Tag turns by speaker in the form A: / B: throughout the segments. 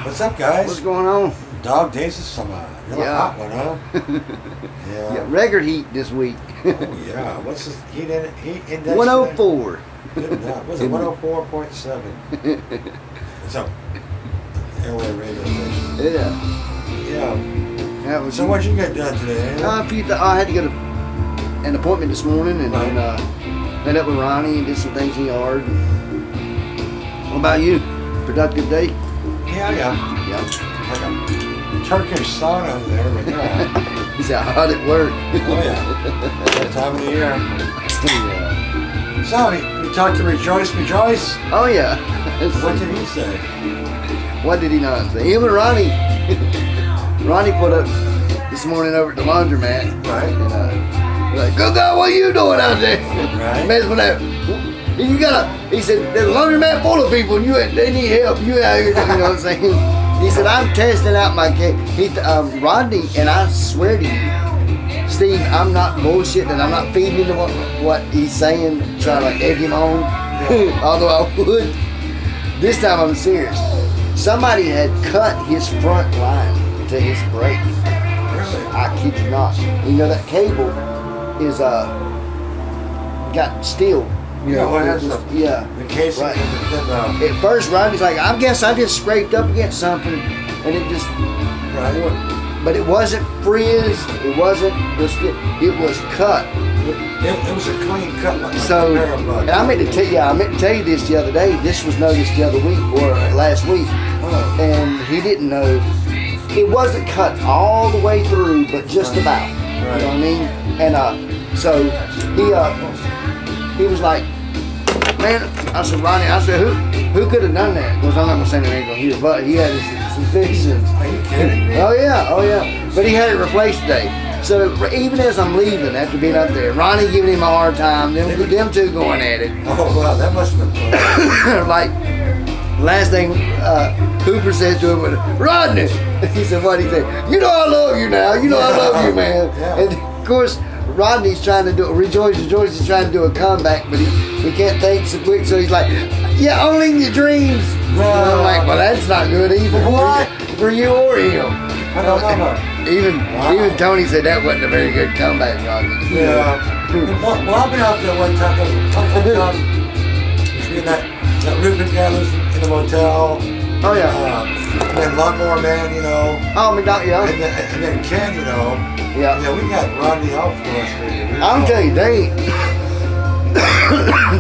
A: What's up, guys?
B: What's going on?
A: Dog days of summer. You're a hot one, huh?
B: Yeah, record heat this week.
A: Oh, yeah. What's the heat index?
B: 104.
A: Good enough. Was it 104.7? What's up? Airway radio station.
B: Yeah.
A: Yeah.
B: That was
A: So what'd you get done today?
B: I had to go to an appointment this morning and
A: Right.
B: met up with Ronnie and did some things in the yard. What about you? Productive day?
A: Yeah.
B: Yeah.
A: Like a Turkish sauna there, but yeah.
B: He said, how'd it work?
A: Oh, yeah. That time of the year.
B: Yeah.
A: So, we talked to Rejoice.
B: Oh, yeah.
A: What did he say?
B: What did he not say? Him and Ronnie. Ronnie put up this morning over at the laundromat.
A: Right.
B: And like, good God, what are you doing out there?
A: Right.
B: Messing with that. He said, there's a laundromat full of people and they need help. You out here, you know what I'm saying? He said, I'm testing out my cake. Rodney, and I swear to you, Steve, I'm not bullshitting and I'm not feeding into what he's saying, trying to like egg him on. Although I would. This time I'm serious. Somebody had cut his front line to his brake.
A: Really?
B: I kid you not. You know that cable is got steel. You know,
A: what has
B: yeah.
A: the casing
B: Right.
A: and
B: At first, Rodney's like, I guess I just scraped up against something, and it just.
A: right.
B: But it wasn't frizzed. It wasn't just. It was cut.
A: It was a clean cut like
B: So,
A: a pair of bugs.
B: and I meant to tell you this the other day. This was noticed the other week or last week,
A: Oh.
B: and he didn't know. It wasn't cut all the way through, but just about. You know what I mean? And so he was like, man. I said, Ronnie. I said, who could have done that? Because I'm not gonna say anything on here, but he had his suspicions.
A: Are you kidding me?
B: Oh yeah. But he had it replaced today. So even as I'm leaving after being up there, Ronnie giving him a hard time, them two going at it.
A: Oh, wow, that must have been fun.
B: Like, last thing Hooper said to him was, Rodney! He said, what? He said, you know I love you now. You know I love you, man.
A: Yeah.
B: And of course, Rodney's trying to do, Rejoice is trying to do a comeback, but he can't think so quick, so he's like, yeah, only in your dreams. And I'm like, well, that's not good either for you or him.
A: I don't know.
B: Even Tony said that wasn't a very good comeback, Rodney.
A: Yeah. Well, I've been out there one time. Between that roofing gathers in the motel.
B: Oh, yeah.
A: And then Lawnmower Man, you know.
B: Oh, McDonald, yeah.
A: And then Ken, you know.
B: Yeah.
A: Yeah, we got Rodney out for us.
B: I'm telling you,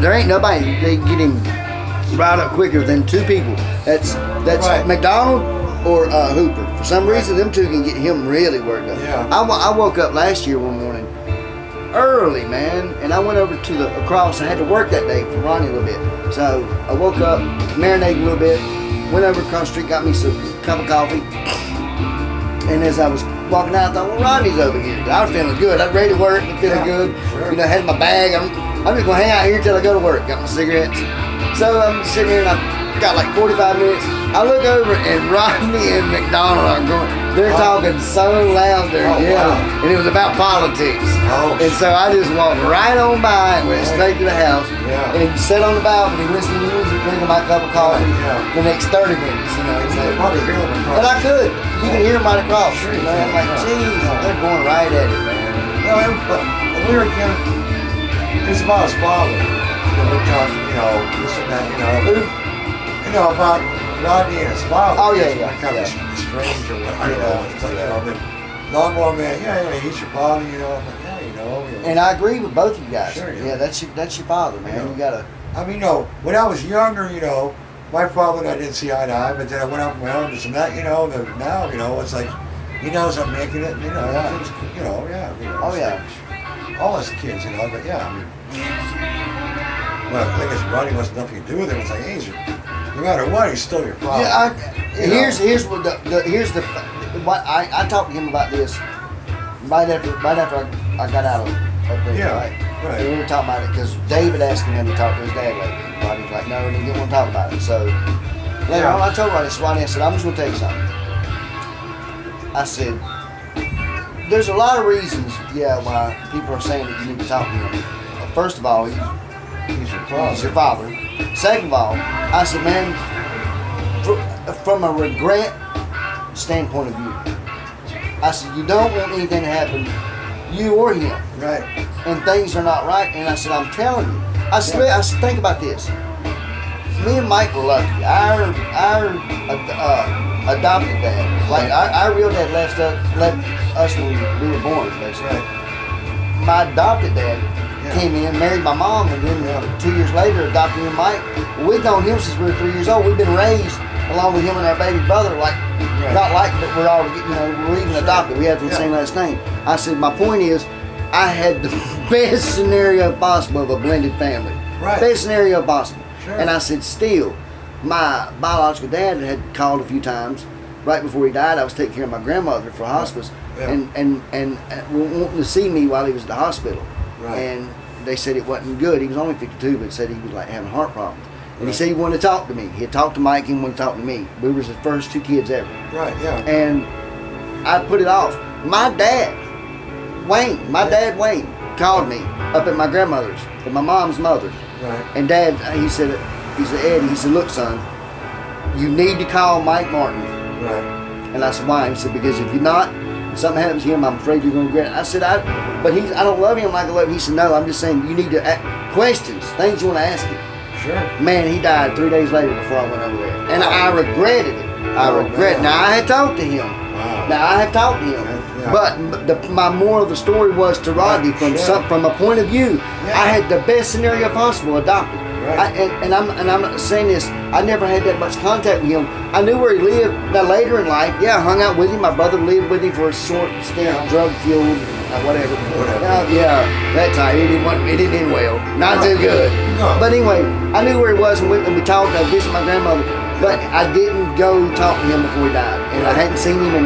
B: there ain't nobody they get him right up quicker than two people. That's
A: Right.
B: McDonald or Hooper. For some reason, them two can get him really worked up.
A: Yeah.
B: I woke up last year one morning early, man, and I went over to the across. I had to work that day for Ronnie a little bit, so I woke up, marinated a little bit, went over across the street, got me some cup of coffee, and as I was walking out, I thought, well, Ronnie's over here. I was feeling good. I was ready to work, and feeling good.
A: Sure.
B: You know, had my bag. I'm just gonna hang out here till I go to work. Got my cigarettes. So I'm sitting here and I got like 45 minutes. I look over and Rodney and McDonald are going. They're talking so loud there,
A: Wow.
B: and it was about politics.
A: Oh.
B: And so I just walked right on by and went straight to the house
A: Yeah.
B: and sat on the balcony listening to music, drinking my cup of coffee
A: Yeah.
B: the next 30 minutes. You know,
A: You
B: so.
A: could probably hear them across.
B: But I could. You could hear them right across.
A: Sure
B: You
A: you
B: know, I'm like,
A: can.
B: geez,
A: Yeah.
B: they're going right at it, man.
A: No, but we were again. It's about his father. You know, we're talking, you know, this and that, you know. You know, about Rodney and his father.
B: Oh, yeah,
A: It's
B: yeah,
A: kind of strange or what, you know. It's like, you know, the Lawnmower Man, yeah, he's your father, you know. I'm like, yeah, you know.
B: And I agree with both of you guys.
A: Sure, yeah.
B: Yeah, that's your father, man.
A: Yeah.
B: You gotta.
A: I mean, you know, when I was younger, you know, my father and I didn't see eye to eye, but then I went out on my own, this and that, you know. Now, you know, it's like, he knows I'm making it, you know.
B: Yeah.
A: Things, you know, yeah. You know,
B: Oh,
A: it's
B: yeah.
A: like all us kids, you know, but yeah, I mean. Well, I guess Rodney was nothing to do with it. It's like, hey, no matter what, he's still your father.
B: Yeah, here's what what I talked to him about this right after I got out of there.
A: Yeah,
B: right.
A: right.
B: And we were talking about it because David asked him to talk to his dad lately. Rodney was like, no, and he didn't want to talk about it. So later on, I told Rodney, I said, I'm just gonna tell you something. I said, there's a lot of reasons, why people are saying that you need to talk to him. First of all, he's
A: He's your father.
B: He's your father. Second of all, I said, man, from a regret standpoint of view. I said, you don't want anything to happen, you or him,
A: Right.
B: and things are not right. And I said, I'm telling you. I said, think about this. Me and Mike were lucky. Our adopted dad, like our real dad left us when we were born, basically.
A: Right.
B: My adopted dad came in, married my mom, and then 2 years later adopted me and Mike. We've known him since we were 3 years old. We've been raised along with him and our baby brother, like not like, but we're all we're even adopted. We have the same last name. I said my point is, I had the best scenario possible of a blended family.
A: Right.
B: Best scenario possible.
A: Sure.
B: And I said, still, my biological dad had called a few times. Right before he died, I was taking care of my grandmother for hospice, and wanting to see me while he was at the hospital.
A: Right.
B: And they said it wasn't good. He was only 52, but said he was like having heart problems. And he said he wanted to talk to me. He had talked to Mike, he wanted to talk to me. We were his first 2 kids ever.
A: Right. Yeah.
B: And I put it off. My dad, Wayne, called me up at my grandmother's, at my mom's mother's.
A: Right.
B: And Dad, he said, Eddie, he said, look, son, you need to call Mike Martin.
A: Right.
B: And I said, why? He said, because if you're not, if something happens to him, I'm afraid you're going to regret it. I said, I don't love him like I love him. He said, no, I'm just saying you need to ask questions, things you want to ask him.
A: Sure.
B: Man, he died 3 days later before I went over there. And I regretted it.
A: Man.
B: Now, I had talked to him.
A: Wow.
B: Now, I have talked to him.
A: Yeah.
B: But my moral of the story was to Rodney, from a point of view, I had the best scenario possible adopted.
A: Right.
B: And I'm not saying this, I never had that much contact with him. I knew where he lived. Now later in life, I hung out with him. My brother lived with him for a short stint, drug fueled, whatever. That time it didn't end well. Not too good.
A: No.
B: But anyway, I knew where he was, and we talked. I visited my grandmother, but I didn't go talk to him before he died, and I hadn't seen him in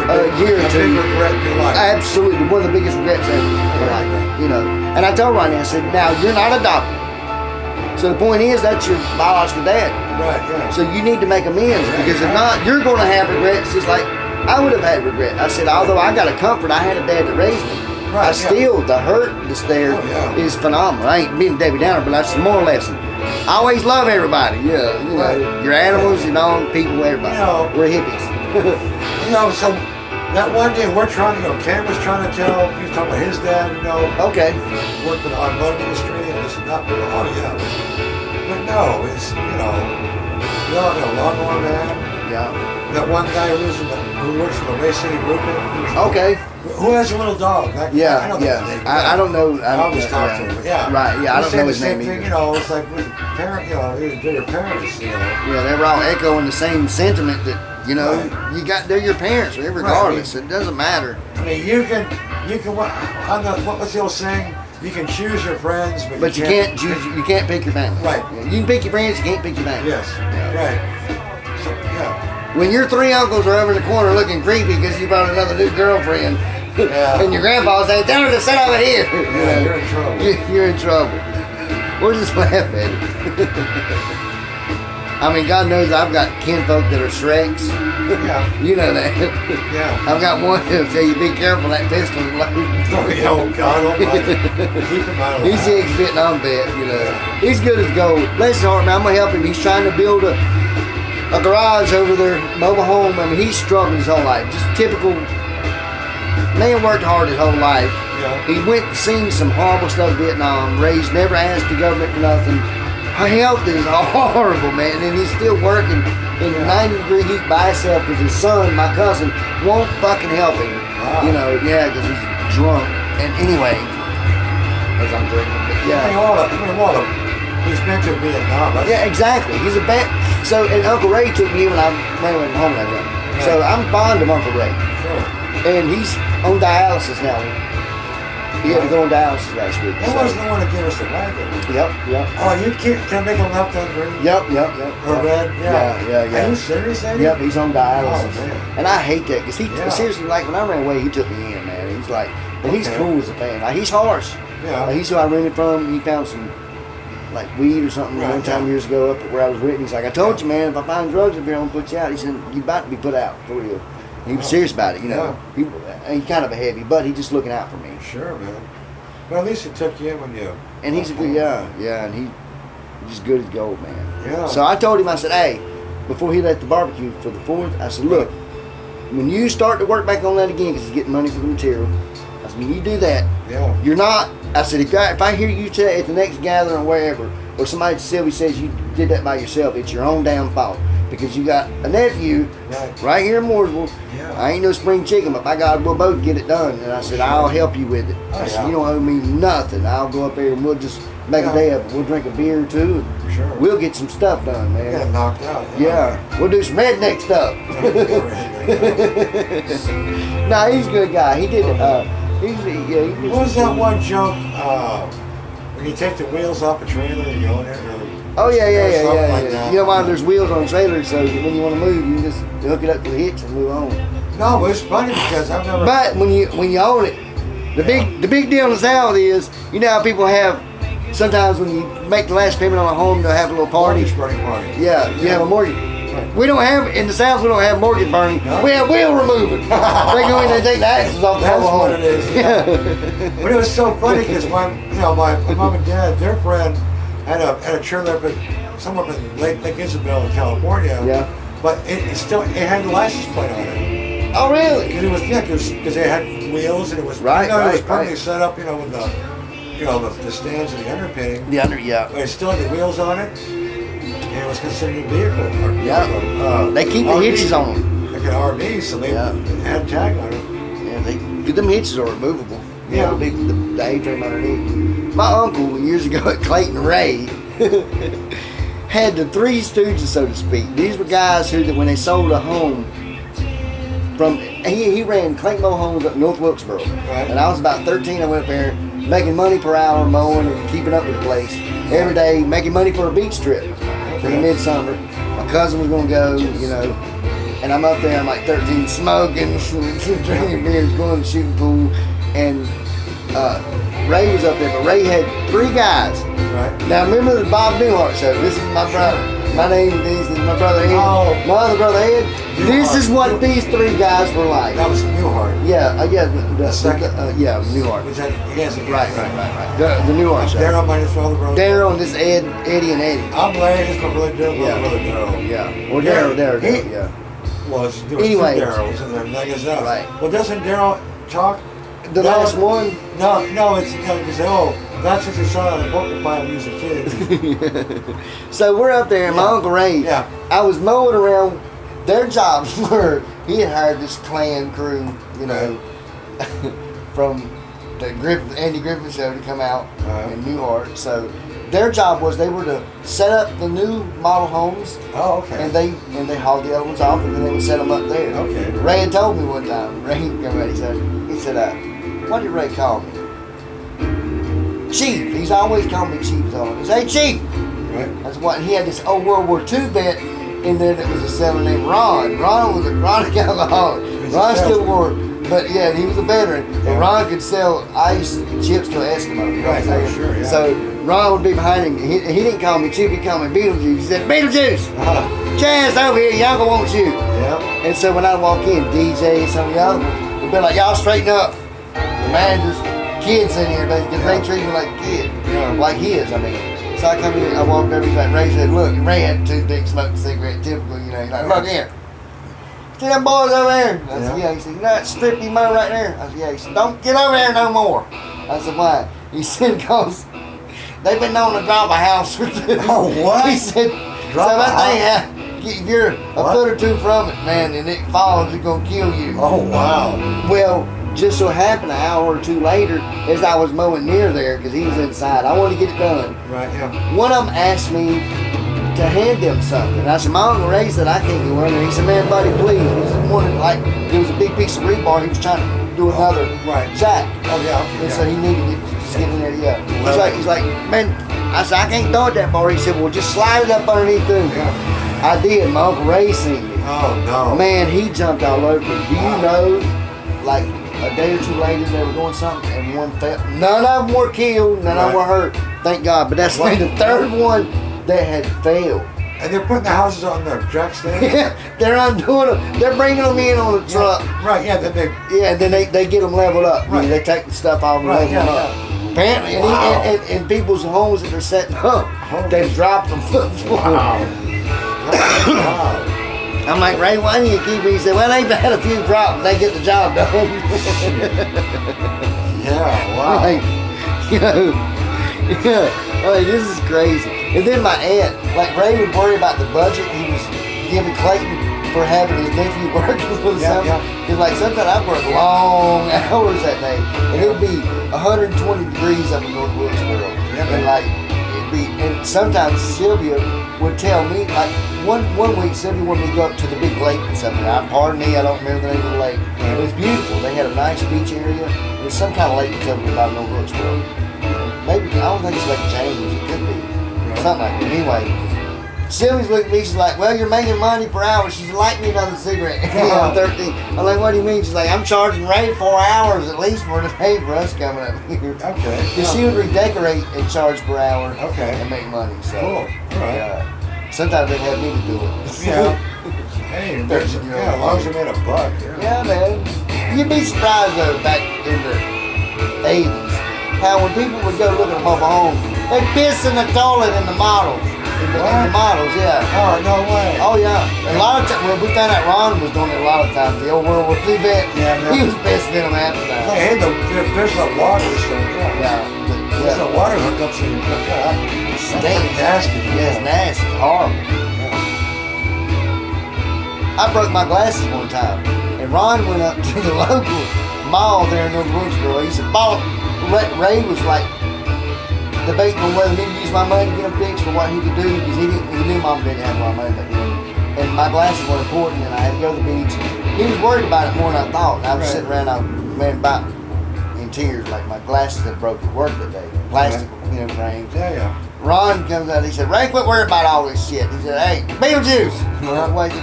B: a year or two.
A: A big regret in your life.
B: Absolutely, one of the biggest regrets ever.
A: Right.
B: And I told Ronnie, I said, now you're not adopted. So the point is, that's your biological dad.
A: Right, yeah.
B: So you need to make amends, because if not, you're going to have regrets just like I would have had regret. I said, although I got a comfort, I had a dad that raised me.
A: Right,
B: The hurt that's there is phenomenal. I ain't being Debbie Downer, but that's the moral lesson. I always love everybody. Your animals, people, everybody. We're hippies.
A: So that one day we're trying to, Ken was trying to tell, he was talking about his dad,
B: Okay.
A: worked for the automotive industry, and this and that. Oh, yeah. But no, it's, we all know Longhorn Man.
B: Yeah.
A: That one guy who works for the Ray City Roofing.
B: Okay.
A: Who has a little dog? I know that name.
B: I don't know.
A: I always talk to him. Yeah.
B: Right. Yeah. I don't know his name
A: Thing,
B: either.
A: it's like with parent, your parents,
B: Yeah, they were all echoing the same sentiment that they're your parents, regardless. It doesn't matter.
A: I mean, you can. What's the old saying? You can choose your friends,
B: but you can't choose. You can't pick your family.
A: Right.
B: Yeah, you can pick your friends. You can't pick your family.
A: Yes.
B: Yeah.
A: Right. So, yeah.
B: When your 3 uncles are over in the corner looking creepy because you brought another new girlfriend, and your grandpa saying, "Tell her to sit over here,"
A: you're in trouble.
B: You're in trouble. We'll just laugh at it. I mean, God knows I've got kinfolk that are Shreks.
A: Yeah.
B: You know that.
A: Yeah.
B: I've got one that'll tell you, be careful, that pistol is loaded.
A: Oh, God almighty. Keep him out of
B: He's the ex-Vietnam vet, He's good as gold. Bless his heart, man. I'm going to help him. He's trying to build a garage over their mobile home. I mean, he's struggled his whole life. Just typical. Man worked hard his whole life.
A: Yeah.
B: He went and seen some horrible stuff in Vietnam. Raised, never asked the government for nothing. Her health is horrible, man, and he's still working in 90-degree heat by himself because his son, my cousin, won't fucking help him.
A: Wow.
B: Because he's drunk. And anyway, as I'm drinking,
A: he's been to Vietnam.
B: Yeah, exactly. He's a bad. So, and Uncle Ray took me when I went home that day.
A: Yeah.
B: So I'm fond of Uncle Ray,
A: Sure.
B: and he's on dialysis now. He had to go on dialysis last week.
A: He wasn't the one that gave us the wagon.
B: Yep.
A: Oh, you can make him left on green?
B: Yep.
A: Or red?
B: Yeah.
A: Are you serious, Eddie?
B: Yep, he's on dialysis.
A: Oh, man.
B: And I hate that because seriously, like when I ran away, he took me in, man. He's like, but he's cool as a fan. Like, he's harsh.
A: Yeah.
B: Like, he's who I rented from. He found some like weed or something one time years ago up where I was renting. He's like, I told you, man, if I find drugs up here, I'm gonna put you out. He said, you're about to be put out for real. He was serious about it, He's kind of a heavy, but he's just looking out for me.
A: Sure, man. Well, at least he took you in when you.
B: And he's a good, and he's just good as gold, man.
A: Yeah.
B: So I told him, I said, hey, before he left the barbecue for the 4th, I said, look, when you start to work back on that again, because he's getting money for the material, I said, when you do that,
A: Yeah.
B: you're not, I said, if I hear you tell at the next gathering or wherever, or somebody, Sylvie says you did that by yourself, it's your own damn fault. Because you got a nephew right here in Mooresville.
A: Yeah.
B: I ain't no spring chicken, but by God, we'll both get it done. And I said, I'll help you with it. I said, you don't owe me nothing. I'll go up there and we'll just make a day of it. We'll drink a beer or two. And
A: Sure.
B: we'll get some stuff done, man.
A: Get him knocked out.
B: Yeah, we'll do some redneck stuff. Nah, he's a good guy. He did. He did.
A: What was that one joke? When you take the wheels off a trailer and you own it, or
B: Oh yeah.
A: something like that.
B: You know why there's wheels on trailers, so when you want to move, you just hook it up to the hitch and move on.
A: No, but it's funny because I've never.
B: But when you own it, the big deal in the South is, you know how people have sometimes when you make the last payment on a home, they'll have a little party.
A: Mortgage burning party.
B: Yeah, you have a mortgage. We don't have in the South. We don't have mortgage burning.
A: No.
B: We have wheel removing. They go in and take the axles off the
A: That's
B: whole
A: what
B: home.
A: it is.
B: Yeah.
A: But it was so funny because my mom and dad, their friend had a trailer up somewhere in Lake Isabel in California.
B: Yeah.
A: But it had the license plate on it.
B: Oh really?
A: And it was because they had wheels and it was
B: Right,
A: it was
B: right,
A: perfectly
B: right.
A: set up, with the stands and the underpinning.
B: Yeah.
A: But it still had the wheels on it, and it was considered a vehicle. Or,
B: Yeah. They keep the
A: RV,
B: hitches on them.
A: like an RV, so they had a tag on it.
B: Yeah, them hitches are removable.
A: Yeah.
B: The A-frame underneath. My uncle years ago at Clayton Ray had the Three Stooges, so to speak. These were guys who, that when they sold a home from, he ran Clayton Mow Homes up in North Wilkesboro.
A: Right.
B: And I was about 13. I went up there making money per hour mowing and keeping up with the place every day, making money for a beach trip for the midsummer. My cousin was gonna go, and I'm up there. I'm like 13, smoking, drinking beers, going to the shooting pool, and Ray was up there. But Ray had 3 guys.
A: Right.
B: Now remember the Bob Newhart show? This is my brother. My name is my brother Ed.
A: Oh.
B: My other brother Ed. This is what these 3 guys were like.
A: That was Newhart.
B: Yeah,
A: The second?
B: Newhart.
A: Was that? Yes.
B: Right. The Newhart show.
A: Daryl, my other brother.
B: Daryl and this Eddie and Eddie.
A: I'm Larry. This is my brother Daryl.
B: Yeah.
A: My brother Daryl.
B: Yeah. Or Daryl,
A: He-
B: yeah.
A: Was there was
B: Anyway.
A: 2 Daryls and then like that.
B: Right.
A: Well, doesn't Daryl talk?
B: The last one.
A: No, it's because that's what you saw on the porcupine when he was a kid.
B: So we're up there, and my
A: Yeah.
B: Uncle Ray,
A: Yeah.
B: I was mowing around. Their jobs were, he had hired this clan crew, from the Andy Griffith show to come out
A: Right.
B: in Newhart. So their job was they were to set up the new model homes,
A: Oh, okay.
B: and they hauled the old ones off, and then they would set them up there.
A: Okay.
B: Ray had told me one time. Ray came out. He said, what did Ray call me? Chief. He's always called me Chief. He said, hey, Chief.
A: Right.
B: That's what he had this old World War II vet in there that was a sailor named Ron. Ron was a chronic alcoholic.
A: He's a
B: Ron still
A: salesman.
B: wore, but yeah, he was a veteran. And Ron could sell ice chips to an Eskimo. You know what I'm
A: Right,
B: saying?
A: sure, yeah.
B: So Ron would be behind him. He didn't call me Chief. He called me Beetlejuice. He said, Beetlejuice, Chaz over here. Y'all gonna want you.
A: Yep.
B: And so when I walk in, DJ and some of y'all would be like, y'all straighten up. The manager's kids in here, because they treat me like a kid.
A: Yeah.
B: Like his, I mean. So I come in, I walked over, he's like, Ray said, look, Ray had a toothpick, smoking a cigarette, typical, he's like, look here. See them boys over there? I said, yeah. He said, you know that stripy mow right there? I said, yeah. He said, don't get over there no more. I said, why? He said, because they've been known to drop a house or 2.
A: Oh, what?
B: He said,
A: Drop
B: so
A: a
B: that thing, if you're a
A: What?
B: foot or 2 from it, man, and it falls, it's going to kill you.
A: Oh, wow.
B: Well, just so happened an hour or 2 later, as I was mowing near there, because he was inside, I wanted to get it done.
A: Right, yeah.
B: One of them asked me to hand them something. And I said, my Uncle Ray said, I can't go under. He said, man, buddy, please. He said, there was a big piece of rebar. He was trying to do another
A: right.
B: jack.
A: Oh, yeah, okay.
B: And so he needed it to get in there, yeah. He's like, man, I said, I can't throw it that far. He said, well, just slide it up underneath there.
A: Yeah.
B: I did. My Uncle Ray seen it.
A: Oh, no.
B: Man, he jumped all over me. Do you know, like, a day or 2 later, they were doing something, and one fell. None of them were killed, none of them were hurt. Thank God. But that's like the 3rd one that had failed.
A: And they're putting the houses on the jack stand?
B: Yeah, they're undoing them. They're bringing them in on the truck.
A: Right, yeah, then they...
B: Yeah, and then they get them leveled up.
A: Right.
B: They take the stuff off and
A: Right,
B: level them
A: yeah,
B: up. Apparently, and,
A: Wow.
B: and people's homes that they're setting up,
A: Holy
B: they've dropped them to the floor.
A: Wow. Wow.
B: I'm like, Ray, why do you keep me? He said, well, they've had a few problems. They get the job done.
A: Yeah, wow.
B: Like, you know, yeah, like, this is crazy. And then my aunt, like, Ray would worry about the budget he was giving Clayton for having his nephew working for the summer. Because, like, sometimes I'd work long hours that day. And it would be 120 degrees up in North Wilkesboro. And, like, and sometimes Sylvia would tell me, like, one week Sylvia wanted me to go up to the big lake or something. Pardon me, I don't remember the name of the lake. It was beautiful. They had a nice beach area. It was some kind of lake that was about North Wilkesboro. Maybe, I don't think it's Lake James. It could be. Something like that. Anyway, Sylvia's looking at me, she's like, well, you're making money per hour. She's lighting me another cigarette. I'm 13. I'm like, what do you mean? She's like, I'm charging Ray 4 hours at least for the pay for us coming up here.
A: Okay.
B: Because she would redecorate and charge per hour.
A: Okay.
B: And make money. So,
A: Cool. All right.
B: sometimes they'd have me to do it.
A: Yeah. Hey, as long as you made a buck.
B: Yeah, man. You'd be surprised though, back in the 80s, how when people would go look at a mobile home, they'd piss in the toilet in the models. In the models, yeah.
A: Oh, no way.
B: Oh, yeah. A lot of times, well, we found out Ron was doing it a lot of times. The old World War II vet, he was pissing in them half the time.
A: Hey, there's no water, so
B: Yeah.
A: there's no water hookups in your
B: Stinks.
A: Nasty.
B: Yeah, it's nasty. Horrible. I broke my glasses one time, and Ron went up to the local mall there in North Wilkesboro. He said, "Follow." Ray was like debating on whether me to use my money to get him fixed for what he could do because he knew Mom didn't have a lot of money back then, and my glasses were important, and I had to go to the beach. He was worried about it more than I thought. And I was sitting around, about in tears, like my glasses had broke at work that day, plastic, frames.
A: Yeah.
B: Ron comes out, he said, Ray, quit worrying about all this shit. He said, hey, Beetlejuice,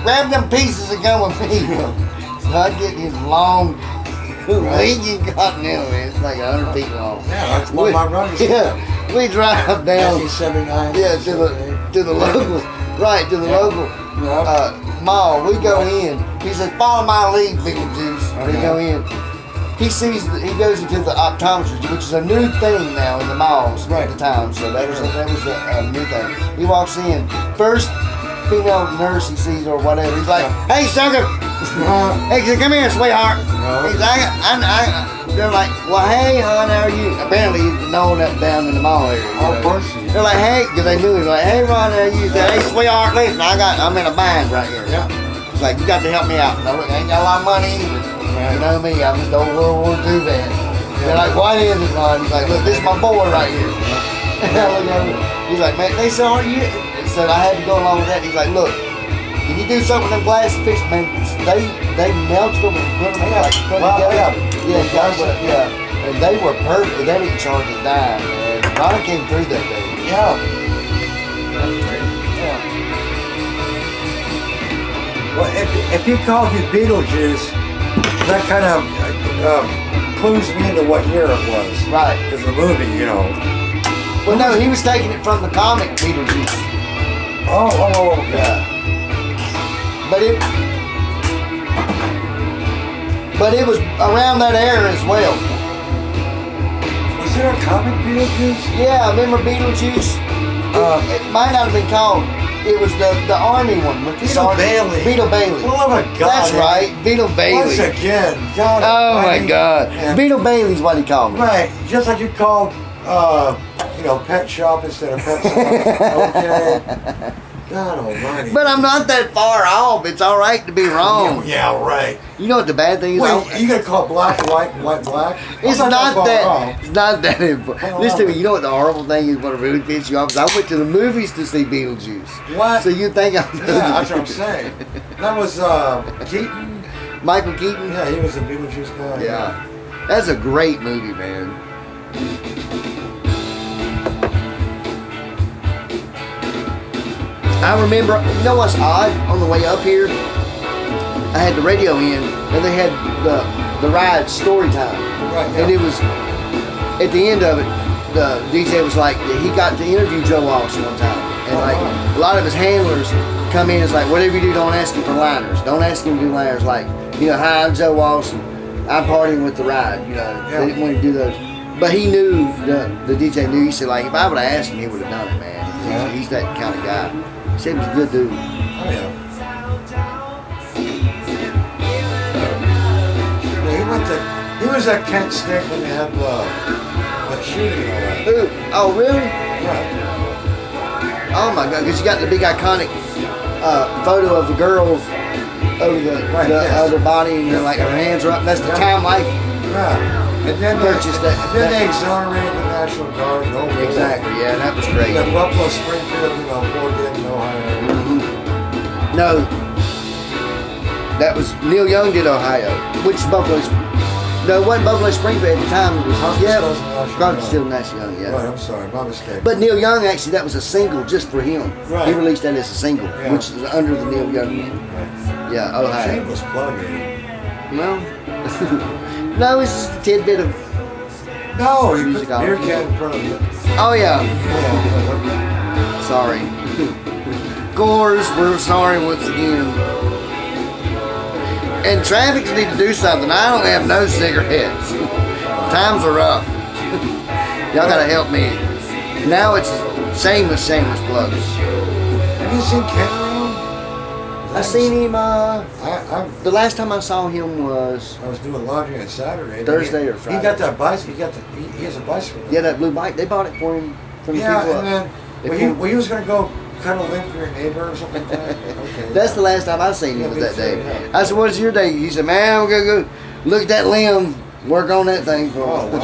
B: grab them pieces and come with me. So I get this long, leaking continental, man. It's like 100 feet long.
A: Yeah, that's what my runners.
B: Yeah, we drive down.
A: 1979.
B: Yeah, to the local, local mall. We go in. He said, follow my lead, Beetlejuice. We go in. He goes into the optometrist, which is a new thing now in the malls at the time. So that was a new thing. He walks in, first female nurse he sees or whatever. He's like, "Hey, sucker!" He said, "Come here, sweetheart." He's like, they're like, "Well, hey, hon, how are you?" Apparently, he's known up down in the mall area.
A: Oh, of course.
B: They're like, "Hey," because they knew him. Like, "Hey, Ron, how are you?" He said, "Hey, sweetheart, listen, I'm in a bind right here."
A: Yeah.
B: He's like, "You got to help me out. No, I ain't got a lot of money either." You know me, I'm just old World War II vet. They're like, what is it, Ron? He's like, look, this is my boy right here. And I look at him. He's like, man, they said, aren't you? So I had to go along with that. He's like, look, can you do something with them glasses fish? Man, they melted them and put them together. Yeah, and they were perfect. They didn't charge a dime. And Ron came through that day.
A: Yeah. Well, if he called you Beetlejuice, that kind of clues me into what year it was.
B: Right.
A: Because the movie,
B: Well, no, he was taking it from the comic Beetlejuice.
A: Oh, okay.
B: Yeah. But it was around that era as well.
A: Was there a comic Beetlejuice?
B: Yeah, remember Beetlejuice? It might not have been called. It was the army one with the
A: Beetle Bailey.
B: Beetle Bailey.
A: Oh my God!
B: That's right, Beetle Bailey.
A: Once again, God.
B: Oh my God!
A: Yeah.
B: Beetle Bailey's what he called me.
A: Right, just like you called, Pet Shop instead of Pet Shop. Okay. God almighty.
B: But I'm not that far off. It's all right to be wrong.
A: Yeah, right.
B: You know what the bad thing is?
A: Wait, you gotta call black white and white black?
B: It's
A: I'm
B: not
A: far
B: that.
A: off.
B: It's not that important. Listen to me. You know what the horrible thing is? What really pisses you off is I went to the movies to see Beetlejuice.
A: What?
B: So you think I'm?
A: Yeah, that's what I'm saying. That was Keaton.
B: Michael Keaton.
A: Yeah, he was a Beetlejuice guy.
B: Yeah, that's a great movie, man. I remember, you know what's odd? On the way up here, I had the radio in, and they had the ride story time.
A: Right, yeah.
B: And it was, at the end of it, the DJ was like, he got to interview Joe Walsh one time. And like, a lot of his handlers come in and it's like, whatever you do, don't ask him for liners. Don't ask him to do liners. Like, hi, I'm Joe Walsh, and I'm partying with the ride. They didn't want to do those. But he knew, the DJ knew, he said, like, if I would have asked him, he would have done it, man. He's that kind of guy. He said he was a good dude.
A: Oh yeah. He was at Kent State when they had the shooting and all that.
B: Who? Oh, really?
A: Yeah.
B: Oh my God! Because you got the big iconic photo of the girl over the other body, and like her hands are up. That's the Time Life.
A: Yeah. And then
B: Purchased that.
A: Then they exonerated the National Guard. No.
B: Exactly. Yeah, that was great.
A: The Buffalo Springfield, Fort Dayton, Ohio.
B: Mm-hmm. No, that was Neil Young did Ohio, which is Buffalo. No, it wasn't Buffalo Springfield at the time. It was Crosby's National Young. Yeah.
A: Right. I'm sorry, my mistake.
B: But Neil Young actually, that was a single just for him.
A: Right.
B: He released that as a single,
A: Yeah.
B: which is under the Neil Young name.
A: Right.
B: Yeah, Ohio.
A: Shameless plugging.
B: No, no, it's just a tidbit of.
A: No, you
B: Music
A: put beer
B: album.
A: can in front of it.
B: Oh yeah,
A: Yeah.
B: sorry. Gores, we're sorry once again. And traffic need to do something. I don't have no cigarettes. Times are rough. Y'all gotta help me. Now it's shameless plug.
A: Have you seen Ken around?
B: I seen him.
A: I
B: The last time I saw him was
A: was doing laundry on Saturday. and
B: Thursday or
A: He
B: Friday.
A: got that bicycle. He has a bicycle.
B: yeah, that blue bike. They bought it for him from
A: Yeah,
B: people.
A: and then well, he was gonna go cuddle in for your neighbor or something like that. Okay.
B: That's the last time I seen him was
A: Yeah,
B: that
A: me
B: day.
A: too, yeah.
B: I said, "What's your day?" He said, "Man, I'm gonna go look at that limb, work on that thing for
A: Oh,
B: me."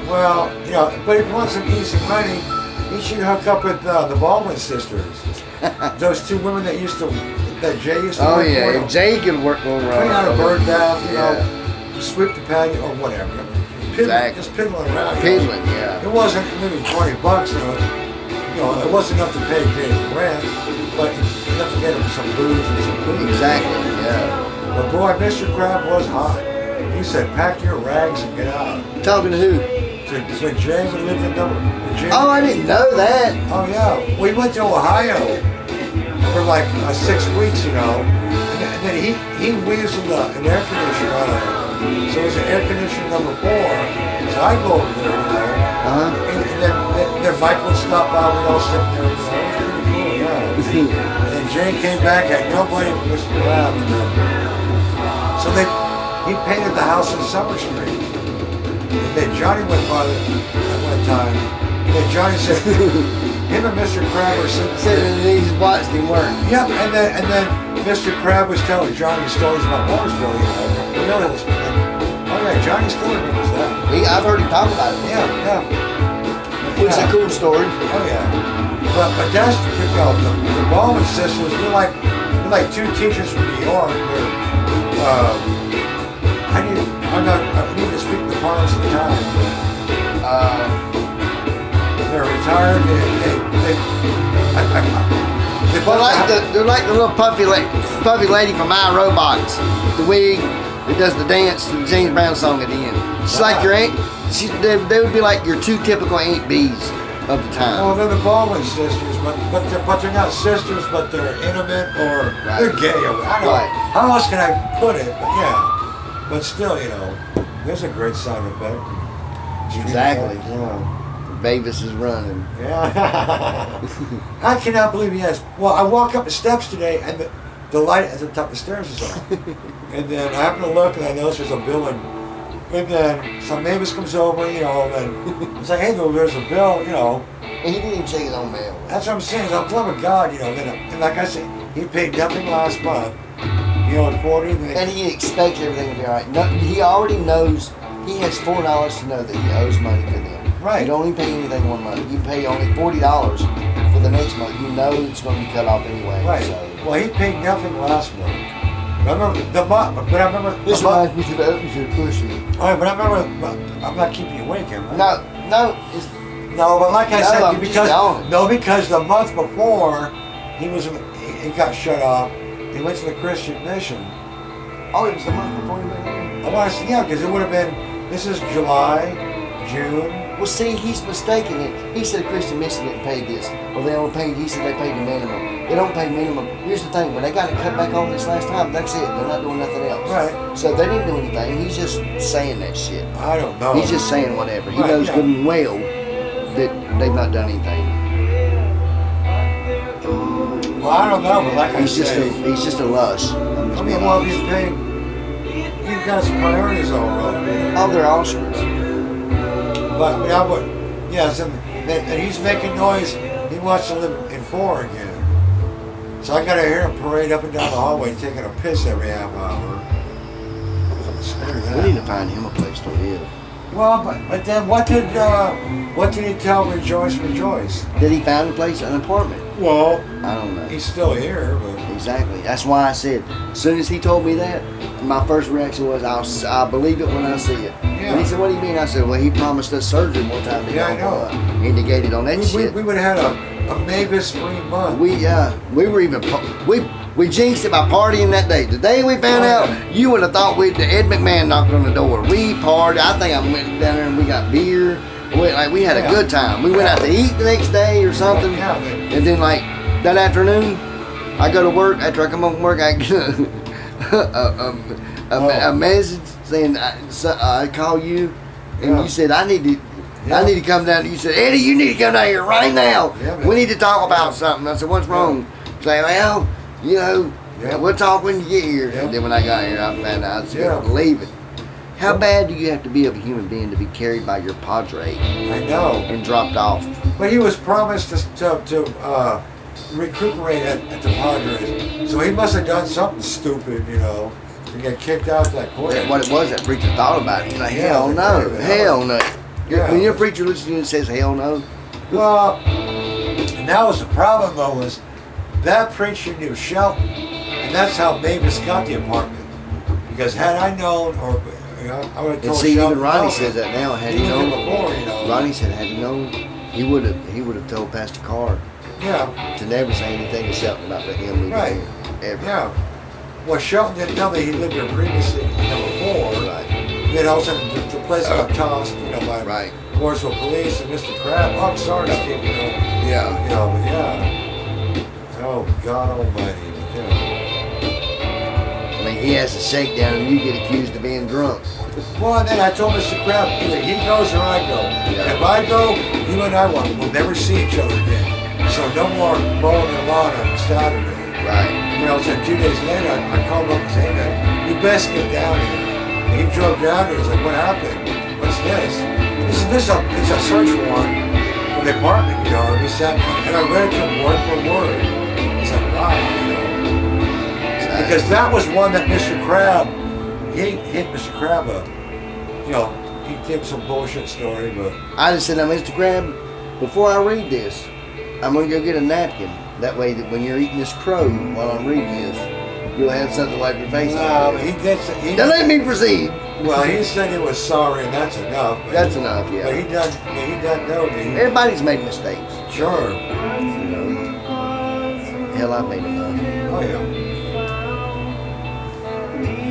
A: wow. Well, but if you want some easy money, you should hook up with the Baldwin sisters. Those two women that Jay used to
B: Oh
A: work
B: yeah,
A: for.
B: if Jay could work on
A: Clean out a bird bath,
B: Yeah.
A: sweep the patio or whatever.
B: Exactly.
A: Just piddling around.
B: Piddling, yeah.
A: It wasn't maybe $20, it wasn't enough to pay Jay's rent, but enough to get him some booze and some food.
B: Exactly, yeah.
A: But boy, Mr. Crab was hot. He said, pack your rags and get out.
B: Talking to who?
A: When Jay lived in number.
B: Oh, I didn't know that.
A: Oh yeah, we went to Ohio for like 6 weeks, and then he weaseled an air conditioner on it. So it was an air conditioner number 4. So I go over there,
B: Uh-huh.
A: and then Mike would stop by, we'd all sit there, It was pretty cool, yeah. And Jay came back, had nobody from Mr. Crab. So he painted the house in Summer Street. And then Johnny went by at one time. And then Johnny said, him and Mr. Crab were sitting
B: Sitting and he's watched him work.
A: Yep, and then Mr. Crab was telling Johnny stories about Mooresville, Oh yeah, Johnny still remembers that.
B: I've heard him talk about it.
A: Yeah.
B: It's a cool story.
A: Oh yeah. But that's the Baldwin sisters. We're like two teachers from New York. I need to speak the parlance of the time. They're retired.
B: They're like the little puffy lady from iRobots, the wig that does the dance to the James Brown song at the end. She's like your aunt. They would be like your two typical Aunt Bees of the time.
A: Well, they're the Baldwin sisters, but they're not sisters, but they're intimate or they're gay. I don't know. How else can I put it? But yeah. But still, there's a great sound effect.
B: Exactly.
A: Yeah.
B: Bavis is running.
A: Yeah. I cannot believe he has. Well, I walk up the steps today and the light at the top of the stairs is on. And then I happen to look and I notice there's a bill and then some neighbors comes over, and it's like, hey, there's a bill,
B: And he didn't even check his own mail.
A: That's what I'm saying. I'm glad with God, and like I said, he paid nothing last month. At 40.
B: And he expects everything to be all right. No, he already knows. He has $4 to know that he owes money to them.
A: Right.
B: You don't even pay anything one month. You pay only $40 for the next month. You know it's going to be cut off anyway.
A: Right.
B: So.
A: Well, he paid nothing last month. Remember the month, but I remember.
B: This reminds me to the open to the pussy.
A: All right, but I remember. I'm not keeping you awake, am I?
B: No.
A: No, but like I said,
B: I'm
A: because the month before he got shut off. He went to the Christian Mission.
B: Oh, it was the month before he went home?
A: I want to say, yeah, because it would have been. This is July, June.
B: Well, see, he's mistaken it. He said Christian Mission didn't pay this. Well, they only paid. He said they paid the minimum. They don't pay minimum. Here's the thing: when they got to cut back on this last time, that's it. They're not doing nothing else.
A: Right.
B: So they didn't do anything. He's just saying that shit.
A: I don't know.
B: He's just saying whatever. He knows good and well that they've not done anything.
A: Well, I don't know, but like
B: He's just
A: say,
B: he's just a lush. I'm just
A: I
B: being
A: mean, well,
B: honest.
A: he's paying. You've got some priorities all wrong, man.
B: Oh, they're Oscars.
A: But I mean, I would, yes, and he's making noise. He wants to live in 4 again. So I gotta hear him parade up and down the hallway taking a piss every half hour. Screw that.
B: We need to find him a place to live.
A: Well, but then what did he tell Rejoice?
B: Did he find a place, an apartment?
A: Well,
B: I don't know.
A: he's still here, but
B: Exactly. That's why I said, as soon as he told me that, my first reaction was, I'll believe it when I see it.
A: Yeah.
B: And he said, what do you mean? I said, well, he promised us surgery one time.
A: Yeah, I know.
B: Indicated on that
A: we
B: shit.
A: would have had a Mavis-free month.
B: We were even, we jinxed it by partying that day. The day we found out, you would have thought Ed McMahon knocked on the door. We partied. I think I went down there and we got beer. We had a good time. We went out to eat the next day or something.
A: Yeah,
B: And then like that afternoon, I go to work. After I come home from work, I get a message saying I call you, and
A: Yeah.
B: you said I need to come down. You said, Eddie, you need to come down here right now.
A: Yeah, man.
B: We need to talk about something. I said, what's wrong? Say, well, you know,
A: Yeah.
B: we'll talk when you get here.
A: Yeah.
B: And then when I got here, I found out I was
A: Yeah.
B: going to leave it. How bad do you have to be of a human being to be carried by your padre
A: I know.
B: and dropped off?
A: But he was promised to recuperate at the Padres, so he must have done something stupid, to get kicked out that quick.
B: What it was, that preacher thought about it. He's like,
A: Yeah,
B: hell no,
A: yeah.
B: hell no.
A: Yeah.
B: When your preacher listens to you and says hell no,
A: Well, and that was the problem though, was that preacher knew Shelton, and that's how Mavis got the apartment. Because had I known, or I would have
B: and
A: told
B: see,
A: Shelton.
B: even Ronnie
A: no,
B: says that now. Had
A: he
B: he
A: knew
B: known,
A: before,
B: Ronnie said, had he known, he would have told Pastor Carr
A: Yeah,
B: to never say anything to Shelton about the him leaving
A: Right.
B: here, ever.
A: yeah. Well, Shelton didn't know that he lived here previously, before.
B: Right,
A: Then all of a sudden, the place got tossed, by
B: right.
A: Mooresville police and Mr. Crab. Oh, I'm sorry, Steve,
B: Yeah.
A: but yeah. Oh, God almighty, yeah.
B: I mean, he has a shakedown and you get accused of being drunk.
A: Well, and then I told Mr. Crab, either he goes or I go.
B: Yeah.
A: If I go, you and I will never see each other again. So no more mowing the lawn on Saturday.
B: Right.
A: So 2 days later, I called up and said, hey, man, you best get down here. And he drove down here. He's like, what happened? What's this? It's a search warrant for the apartment, He said, and I read it to him word for word. He's like, wow,
B: Exactly.
A: Because that was one that Mr. Crab, he hit Mr. Crab up. He gave some bullshit story, but
B: I just said, now, Mr. Crab, before I read this, I'm going to go get a napkin. That way that when you're eating this crow while I'm reading this, you'll have something to wipe your face
A: no,
B: off.
A: he did.
B: Now let me proceed.
A: Well, he said he was sorry, and that's enough. But,
B: That's enough,
A: But
B: yeah.
A: he doesn't know me.
B: Everybody's made mistakes.
A: Sure.
B: You know. Hell, I've made enough.
A: Oh yeah.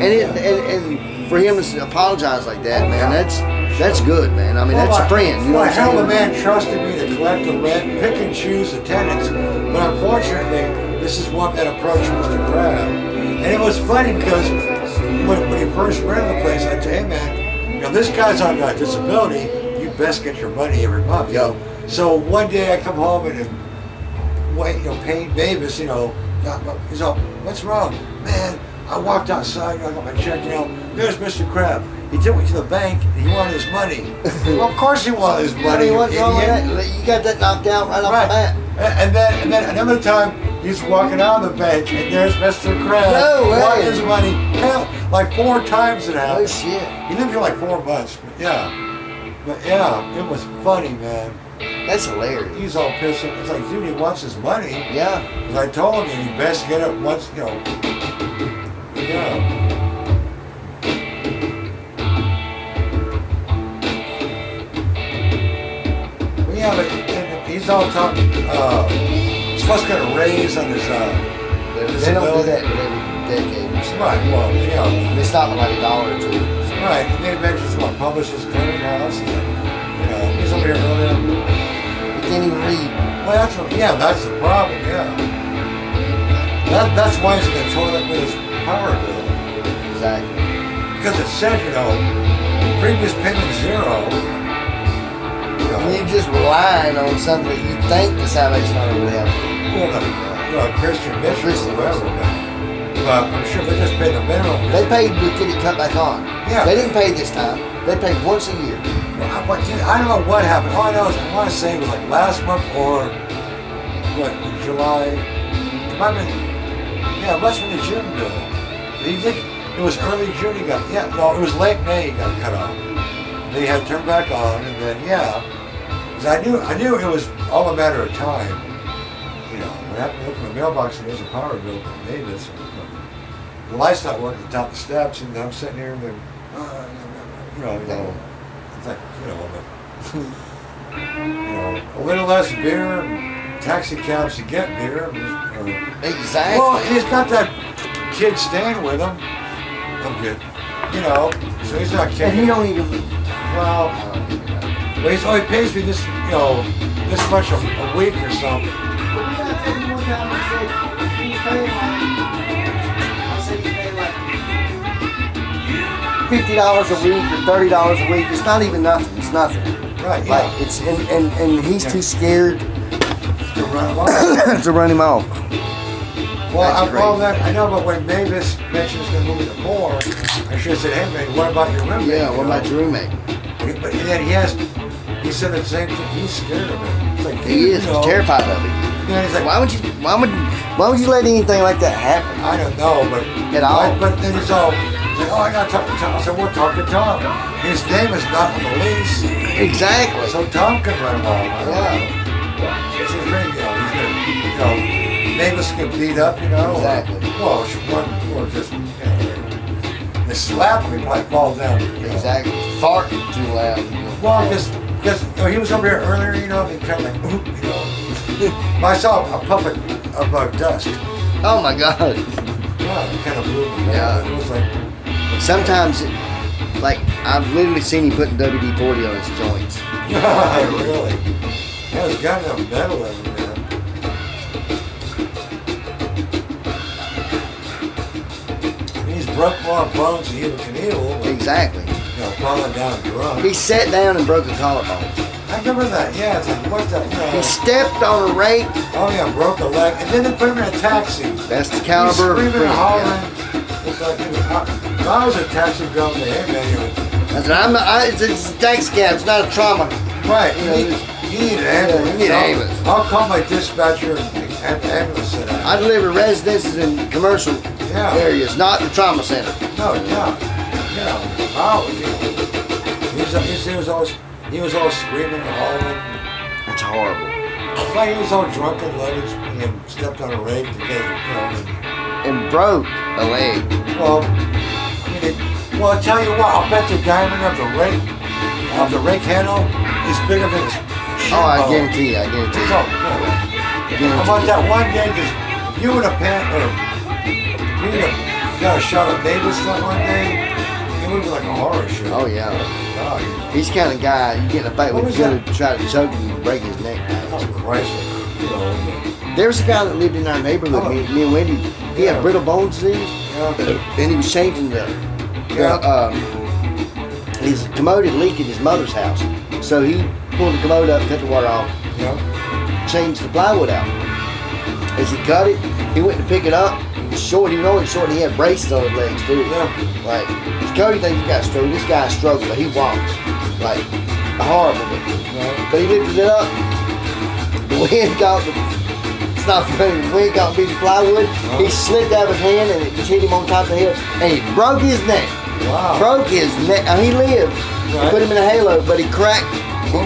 B: And for him to apologize like that, man, that's good, man. I mean, that's a friend. You know
A: Well,
B: what
A: hell, the
B: I'm saying?
A: man trusted me to collect the rent, pick and choose the tenants. But unfortunately, this is one that approached Mr. Crab. And it was funny because when he first rented the place, I said, hey man, this guy's on disability. You best get your money every month. So one day I come home and Payne Davis, he's all, what's wrong? Man, I walked outside, I got my check, there's Mr. Crab. He took me to the bank, and he wanted his money. Well, of course he wanted his money, you
B: What's wrong with
A: idiot.
B: that? You got that knocked out right off
A: Right.
B: the bat.
A: And then another time, he's walking out of the bank, and there's Mr. Crab.
B: No way.
A: Wanting his money. Hell, like 4 times it
B: Oh
A: happened.
B: shit.
A: He lived here like 4 months, but yeah. But yeah, it was funny, man.
B: That's hilarious.
A: He's all pissed. It's like, dude, he wants his money.
B: Yeah.
A: Because I told him you best get it once, Yeah. Well, yeah, but and he's all talking, he's supposed to get a raise on his,
B: They don't do that with every decade or so.
A: Right, well,
B: They stop at like $1 or $2.
A: right. And they mentioned what, publishes clearinghouse, he's over here earlier.
B: You can't even read.
A: Well, that's the problem, yeah. That's why he's in the toilet with his power bill.
B: Exactly.
A: Because it said, previous payment 0.
B: You're just relying on something that you think the Salvation Army would have.
A: Well, Christian mission
B: Christian
A: or whatever. But I'm sure they just paid the minimum.
B: They paid to get it cut back on.
A: Yeah.
B: They didn't pay this time. They paid once a year.
A: I don't know what happened. All I know is I want to say it was like last month or what, July. It might have been, yeah, it must have been the June bill. He did, it was early June he got, yeah, no, it was late May he got cut off. They had turned back on, and then, yeah. Because I knew it was all a matter of time. You know, when I happened to look in the mailbox and there's a power bill from Davis. The lights not working at the top of the steps, and I'm sitting here and then, you know, it's like, a little less beer, and taxi cabs to get beer.
B: Exactly.
A: Well, he's got that kid staying with him. I'm good. So he's not kidding.
B: And he don't even.
A: Well, he pays me this, this much a week or something.
B: $50 a week or $30 a week. It's not even nothing. It's nothing.
A: Right. Yeah.
B: Like it's and he's too scared
A: To run him off.
B: to run him off.
A: Well, I know, but when Mavis mentioned he's going to move into more, I should have said, hey, man, what about your roommate?
B: Yeah. What about your roommate?
A: But then he said the same thing. He's scared of it. It's like,
B: He is. He's terrified of it.
A: Yeah, he's like,
B: Why would you let anything like that happen?
A: I don't know, but
B: At all?
A: But then he's like, oh, I got to talk to Tom. I said, we'll talk to Tom. His name is not on the lease,
B: Exactly.
A: so Tom can run him off.
B: Yeah.
A: This is great, he's gonna, Mavis get beat up,
B: Exactly.
A: Well, or just, they slap him, he might fall down.
B: Exactly. Fart too loud.
A: Well, because he was over here earlier, and kind of like, oop, I saw a puppet of dust.
B: Oh my God.
A: Yeah, it kind of blew me.
B: Yeah.
A: It was like,
B: Sometimes, like I've literally seen him putting WD-40 on his joints.
A: really? Yeah, it's got enough metal in it, man. He's broke more bones than Evel Knievel. But,
B: Exactly.
A: falling down drunk.
B: He sat down and broke a collarbone.
A: I remember that. Yeah, it's like, what the,
B: He stepped on a rake.
A: Oh yeah, broke a leg, and then they put him in a taxi.
B: That's the
A: He's
B: caliber of
A: screaming
B: freedom.
A: and hollering. It's like, if I was a taxi driver, hey man,
B: I said, it's a taxi cab. It's not a trauma.
A: right?
B: You know,
A: You need an ambulance.
B: you need an ambulance.
A: I'll call my dispatcher and have the ambulance set out.
B: I deliver residences in commercial
A: Yeah.
B: areas, not the trauma center.
A: No, yeah. Oh, he was all screaming and hollering.
B: That's horrible.
A: Like he was all drunk and luggage and stepped on a rake to get
B: And broke a leg.
A: well, I'll tell you what, I'll bet the diamond of the rake handle is bigger than his shin
B: Oh, I
A: bone.
B: guarantee you. I guarantee
A: It's
B: you.
A: all, How
B: Guarantee
A: about
B: you.
A: that one day, because you would have got a shot of Davis that one day, it would be like a horror show.
B: Oh yeah.
A: Oh,
B: He's the kind of guy you get in a fight
A: What
B: with,
A: was
B: he's gonna try to choke you and break his neck.
A: Christ.
B: There's a guy that lived in our neighborhood, me and Wendy. He
A: Yeah.
B: had brittle bone disease,
A: Yeah.
B: and he was changing his commode had leaked at his mother's house. So he pulled the commode up, cut the water off,
A: Yeah.
B: changed the plywood out. As he cut it, he went to pick it up. He was short, he was only short, and he had braces on his legs too.
A: Yeah.
B: Like, Cody thinks he got stroke. This guy struggled, but he walked. Like, horrible. But he lifted it up. The wind caught it's not funny, the wind caught a piece of plywood. He slipped out of his hand and it just hit him on top of the head. And he broke his neck.
A: Wow.
B: Broke his neck. Now, he lived.
A: Right.
B: Put him in a halo, but he cracked. He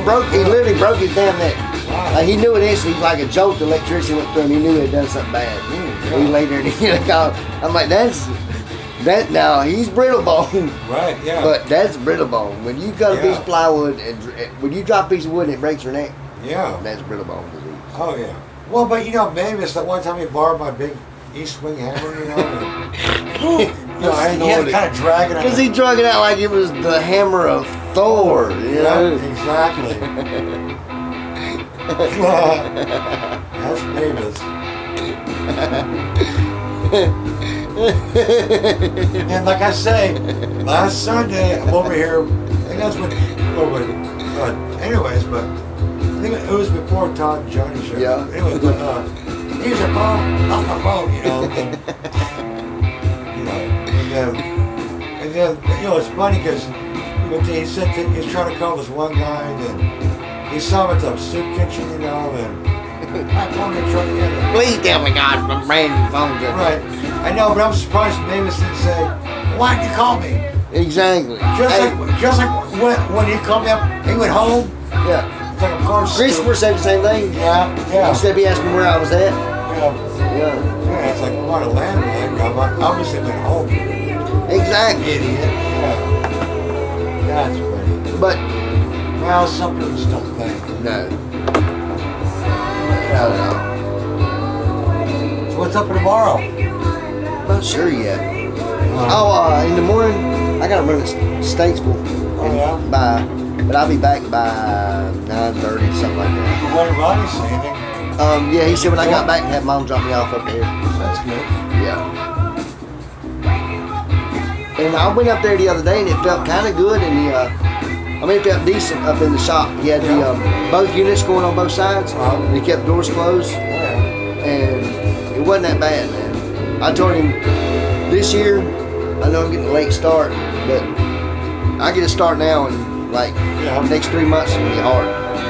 B: literally broke his damn neck.
A: Wow.
B: Like, he knew it instantly, like a jolt. The electricity went through him. He knew he had done something bad. He laid there and he called. I'm like, that now he's brittle bone.
A: Right, yeah.
B: But that's brittle bone. When you cut a piece
A: Yeah.
B: of plywood and when you drop a piece of wood and it breaks your neck,
A: yeah.
B: that's brittle bone disease.
A: Oh, yeah. Well, but Mavis, that one time he borrowed my big East Wing hammer, and, and he had to kind of drag it out.
B: Because he drug it out like it was the hammer of Thor, you know?
A: Exactly. That's Mavis. And like I say, last Sunday I'm over here. I think that's when. Anyways, but I think it was before Todd and Johnny show.
B: Yeah.
A: Anyway, use your phone, off my phone, you know. And then, it's funny because he said that he was trying to call this one guy, and he saw him at the soup kitchen, and my phone didn't try to get it.
B: Please tell me God from random phones.
A: Right. I know, but I'm surprised Davis didn't say, why'd you call me?
B: Exactly.
A: Just like when he called me up, he went home.
B: Yeah.
A: It's like a car.
B: Christopher said the same thing.
A: Yeah.
B: Except he asked me where I was at.
A: Yeah, it's like I'm on a landline. I'm obviously been home.
B: Exactly.
A: Idiot. Yeah. That's funny.
B: But
A: Well, some people just don't think.
B: no.
A: No. So what's up tomorrow?
B: Not sure yet. In the morning I gotta run to Statesville. But I'll be back by 9:30, something like that.
A: What did Ronnie say? Anything?
B: Yeah, he said when I got back, have Mom drop me off up there.
A: That's good.
B: Yeah. And I went up there the other day and it felt kind of good. And it felt decent up in the shop. He had the both units going on both sides. And he kept doors closed. And it wasn't that bad, man. I told him this year, I know I'm getting a late start, but I get a start now and the next 3 months it's gonna be hard.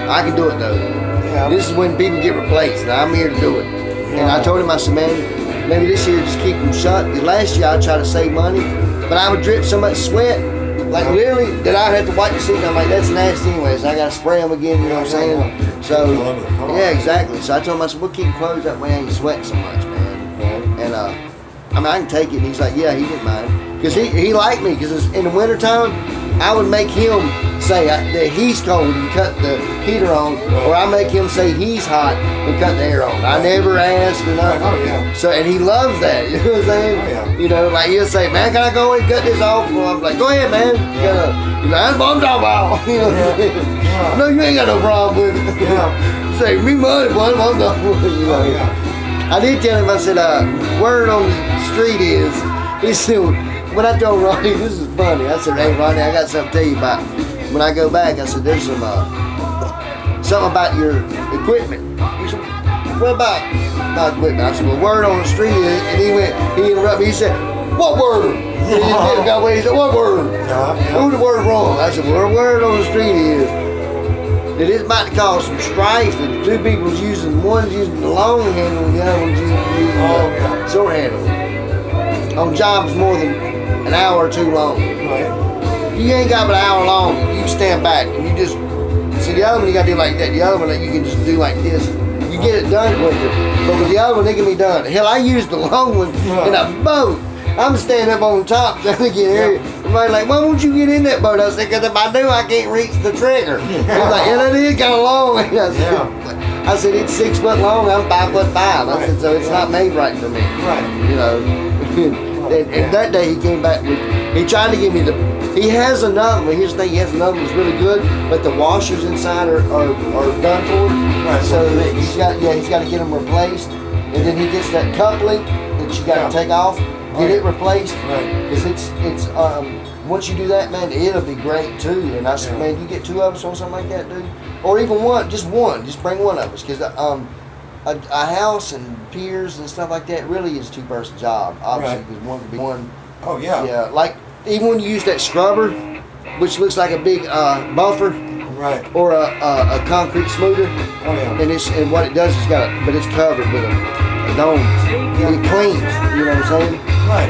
B: I can do it though.
A: Yeah.
B: This is when people get replaced, and I'm here to do it. And I told him, I said, man, maybe this year just keep them shut. Because last year I tried to save money, but I would drip so much sweat, like literally, that I'd have to wipe the seat. And I'm like, that's nasty anyways. I gotta spray them again, you know what I'm saying? So, yeah, exactly. So I told him, I said, we'll keep them closed that way I ain't sweating so much, man. And I can take it. And he's like, yeah, he didn't mind. Because he liked me, because in the wintertime, I would make him say that he's cold and cut the heater on, or I make him say he's hot and cut the air on. I never ask or nothing. So, and he loves that, you know what I'm saying? Like he'll say, man, can I go and cut this off? Well, I'm like, go ahead, man. He's like, that's what I'm talking about. You know what I'm saying? No, you ain't got no problem with it. Say, me money, what I'm talking about. I did tell him, I said, word on the street is, he said, when I told Ronnie, this is funny, I said, hey Ronnie, I got something to tell you about. When I go back, I said, there's something about your equipment. He said, what about my equipment? I said, well, word on the street is, and he interrupted me, he said, what word? He said, what word? Who's the word wrong? I said, well, the word on the street is that it's about to cause some strife, and two people was using, one's using the long handle and the other one's using the short handle. On jobs more than an hour or two long. You ain't got but an hour long. You stand back and you just see the other one. You gotta do like that. The other one you can just do like this. You get it done quicker. But with the other one, it can be done. Hell, I used the long one in a boat. I'm standing up on the top trying to get area. Everybody's like, why won't you get in that boat? I said, because if I do, I can't reach the trigger. He's like, yeah, that is kind of long. I said, it's 6 foot long. I'm 5'5". I said, so it's not made right for me. And that day he came back with, he tried to give me he has another one. Here's the thing, he has another one that's really good, but the washers inside are done for him. So he's got to get them replaced. And then he gets that coupling that you got to take off, get it replaced. Because it's once you do that, man, it'll be great too. And I said, man, you get 2 of us on something like that, dude? Or even one, just bring one of us. Because a house and piers and stuff like that really is a 2-person job, obviously, because one could be one. Oh yeah. Yeah, like even when you use that scrubber, which looks like a big buffer, or a concrete smoother. And what it does is but it's covered with a dome. It cleans. You know what I'm saying?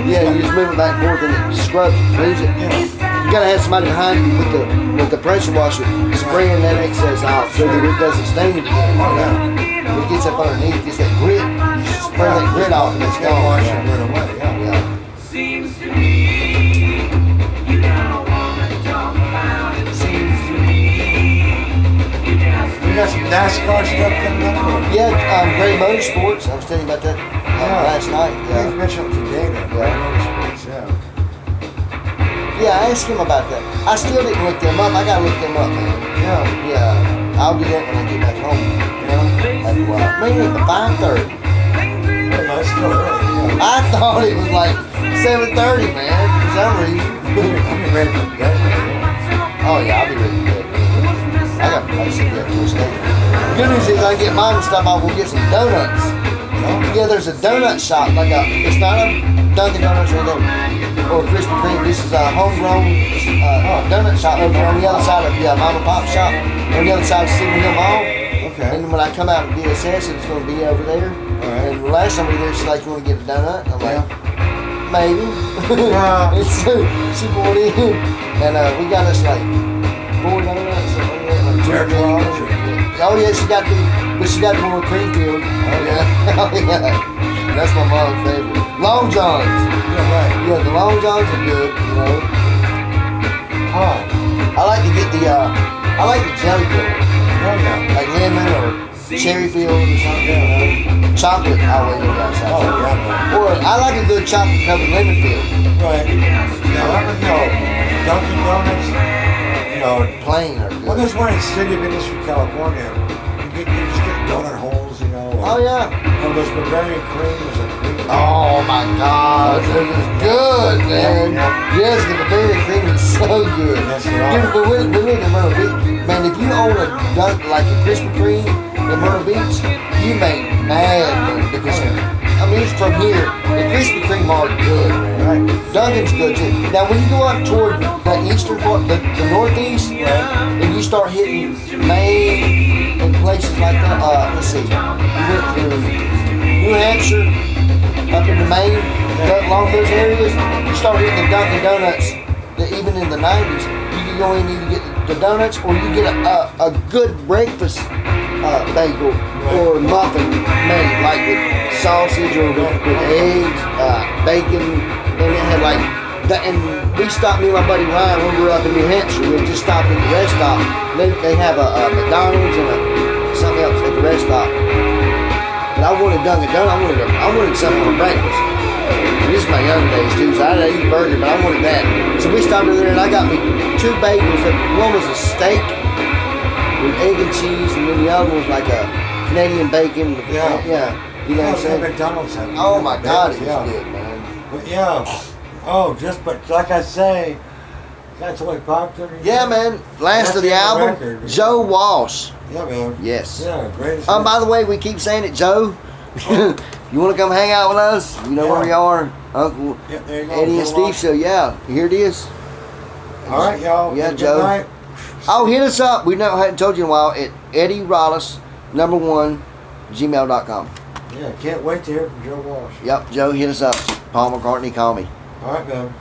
B: Yeah, you just move it back and forth and it scrubs, cleans it. You gotta have somebody behind you with the pressure washer spraying that excess out so that it doesn't stain it again. It gets up underneath, gets that grit, you just spray that grit off and it's gone. Wash it right away, Seems to me you don't wanna talk about it. Seems to me you got some NASCAR stuff coming up? Yeah, Gray Motorsports. I was telling you about that last night. You mentioned it today, Gray Motorsports, Yeah, I asked him about that. I still didn't look them up. I gotta look them up, man. Yeah. I'll do that when I get back home. Maybe at 5:30. That's still early. I thought it was like 7:30, man, for some reason. I'll be ready for bed. Oh yeah, I'll be ready for bed. I got a place to get to stay. The good news is I get mine and stuff. I'll go get some donuts. Yeah, there's a donut shop, like it's not a Dunkin' Donuts or anything, or Krispy Kreme. This is a homegrown donut shop over on the other side of the mom and pop shop, on the other side of Signal Hill Mall.
A: Okay.
B: And when I come out of DSS, it's going to be over there.
A: Alright.
B: And the last time we did, she's like, "You want to get a donut?" I'm like, "Maybe." It's she bought in, and we got us like 4 donuts. Like
A: Jerk off.
B: Oh yeah, she got the one with cream filled. Oh yeah, oh yeah. That's my mom's favorite. Long Johns.
A: Yeah, right.
B: Yeah, the Long Johns are good. You know. I like to get the jelly filled,
A: Oh, yeah.
B: like lemon or cherry filled or something. You know. Chocolate, I always go outside.
A: Oh, yeah,
B: Or I like a good chocolate covered lemon filled.
A: right. Now, Dunkin' Donuts,
B: Plain or good.
A: well, there's one in City of Industry, California. You just get donut holes,
B: Oh yeah.
A: And those Bavarian creams and cream.
B: Oh my God, this is good, man. Yes, the Bavarian cream is so good.
A: Yes, they are.
B: Dude, but we need to Myrtle Beach. Man, if you own a like a Krispy Kreme in Myrtle Beach, you make mad, man, because I mean it's from here. The Krispy Kreme are good, man.
A: Right.
B: Dunkin's good too. Now when you go up toward the eastern part, the northeast, and you start hitting Maine and places like that, let's see, you went through New Hampshire, up into Maine, along those areas, you start hitting the Dunkin' Donuts, that even in the 90s, you can go in and you can get the donuts, or you get a good breakfast bagel or muffin made, like with sausage or with eggs, bacon, and it had like that. And we stopped, me and my buddy Ryan, when we were up in New Hampshire, we just stopped at the rest stop. They have a McDonald's and something else at the rest stop. But I wanted Dunkin' Donuts. I wanted something for breakfast. This is my young days too, so I didn't eat burger, but I wanted that. So we stopped over there, and I got me 2 bagels. One was a steak with egg and cheese, and then the other one was like a Canadian bacon. Yeah. You know what I'm saying?
A: McDonald's have
B: Oh my God, it was
A: yeah.
B: good, man.
A: But yeah. Oh, but like I say, that's only popular.
B: Yeah, man. Last
A: That's
B: of the
A: in the
B: album,
A: record.
B: Joe Walsh.
A: Yeah, man.
B: Yes.
A: Yeah, greatest.
B: By the way, we keep saying it, Joe. You want to come hang out with us? You know where we are, Uncle
A: Yeah, there you go.
B: Eddie and
A: Joe
B: Steve.
A: Walsh.
B: So yeah, here it is.
A: All right, y'all.
B: Yeah,
A: Good
B: Joe.
A: night.
B: Oh, hit us up. We hadn't told you in a while at Eddie Rollis #1 gmail.com.
A: Yeah, can't wait to hear from Joe Walsh.
B: Yep, Joe, hit us up. Paul McCartney, call me.
A: All right, man.